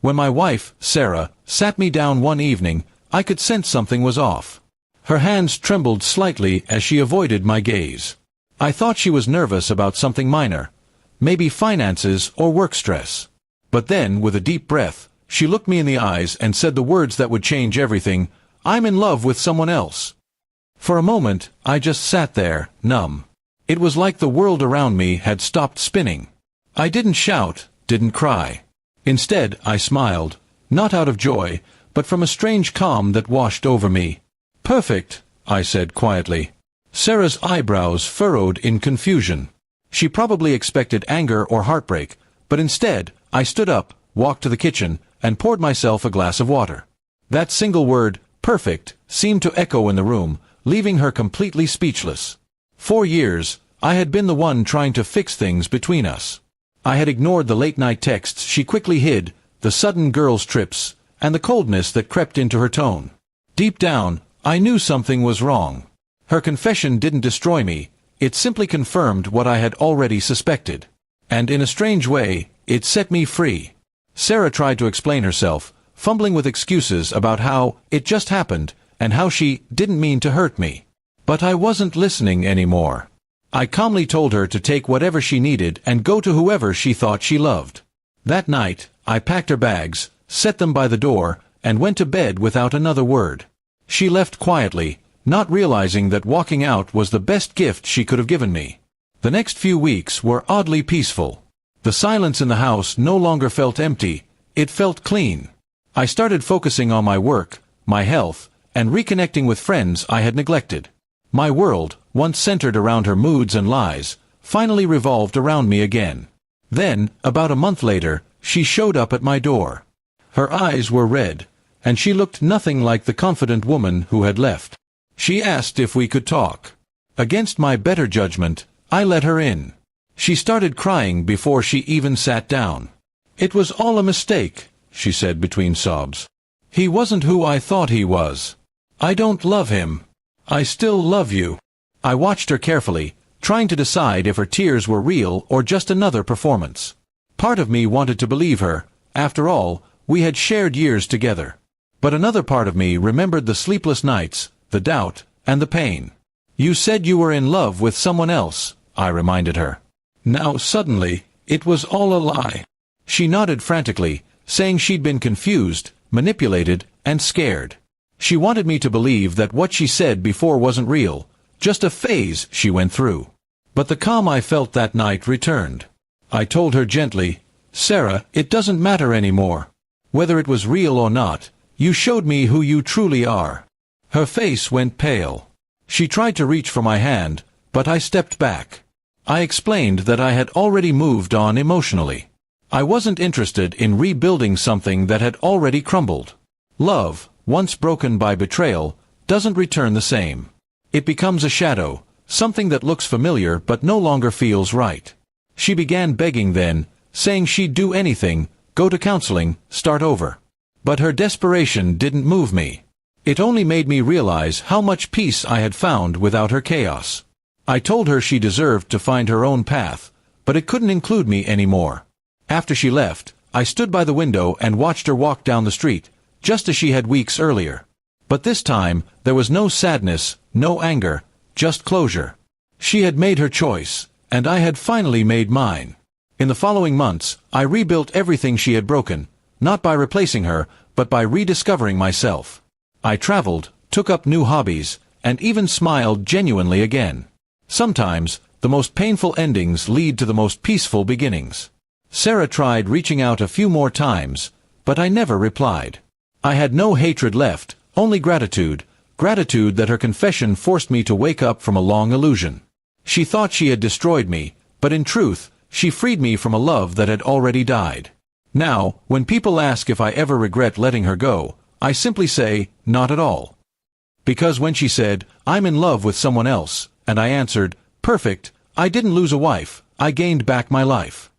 When my wife, Sarah, sat me down one evening, I could sense something was off. Her hands trembled slightly as she avoided my gaze. I thought she was nervous about something minor, maybe finances or work stress. But then, with a deep breath, she looked me in the eyes and said the words that would change everything: "I'm in love with someone else." For a moment, I just sat there, numb. It was like the world around me had stopped spinning. I didn't shout, didn't cry. Instead, I smiled, not out of joy, but from a strange calm that washed over me. "Perfect," I said quietly. Sarah's eyebrows furrowed in confusion. She probably expected anger or heartbreak, but instead, I stood up, walked to the kitchen, and poured myself a glass of water. That single word, perfect, seemed to echo in the room, leaving her completely speechless. For years, I had been the one trying to fix things between us. I had ignored the late-night texts she quickly hid, the sudden girls' trips, and the coldness that crept into her tone. Deep down, I knew something was wrong. Her confession didn't destroy me, it simply confirmed what I had already suspected. And in a strange way, it set me free. Sarah tried to explain herself, fumbling with excuses about how it just happened, and how she didn't mean to hurt me. But I wasn't listening anymore. I calmly told her to take whatever she needed and go to whoever she thought she loved. That night, I packed her bags, set them by the door, and went to bed without another word. She left quietly, not realizing that walking out was the best gift she could have given me. The next few weeks were oddly peaceful. The silence in the house no longer felt empty, it felt clean. I started focusing on my work, my health, and reconnecting with friends I had neglected. My world, once centered around her moods and lies, finally revolved around me again. Then, about a month later, she showed up at my door. Her eyes were red, and she looked nothing like the confident woman who had left. She asked if we could talk. Against my better judgment, I let her in. She started crying before she even sat down. "It was all a mistake," she said between sobs. "He wasn't who I thought he was. I don't love him. I still love you." I watched her carefully, trying to decide if her tears were real or just another performance. Part of me wanted to believe her. After all, we had shared years together. But another part of me remembered the sleepless nights, the doubt, and the pain. "You said you were in love with someone else," I reminded her. Now suddenly, it was all a lie. She nodded frantically, saying she'd been confused, manipulated, and scared. She wanted me to believe that what she said before wasn't real, just a phase she went through. But the calm I felt that night returned. I told her gently, "Sarah, it doesn't matter anymore. Whether it was real or not, you showed me who you truly are." Her face went pale. She tried to reach for my hand, but I stepped back. I explained that I had already moved on emotionally. I wasn't interested in rebuilding something that had already crumbled. Love, once broken by betrayal, doesn't return the same. It becomes a shadow, something that looks familiar but no longer feels right. She began begging then, saying she'd do anything, go to counseling, start over. But her desperation didn't move me. It only made me realize how much peace I had found without her chaos. I told her she deserved to find her own path, but it couldn't include me anymore. After she left, I stood by the window and watched her walk down the street, just as she had weeks earlier. But this time, there was no sadness, no anger, just closure. She had made her choice, and I had finally made mine. In the following months, I rebuilt everything she had broken, not by replacing her, but by rediscovering myself. I traveled, took up new hobbies, and even smiled genuinely again. Sometimes, the most painful endings lead to the most peaceful beginnings. Sarah tried reaching out a few more times, but I never replied. I had no hatred left, only gratitude that her confession forced me to wake up from a long illusion. She thought she had destroyed me, but in truth, she freed me from a love that had already died. Now, when people ask if I ever regret letting her go, I simply say, not at all. Because when she said, "I'm in love with someone else," and I answered, "Perfect," I didn't lose a wife, I gained back my life.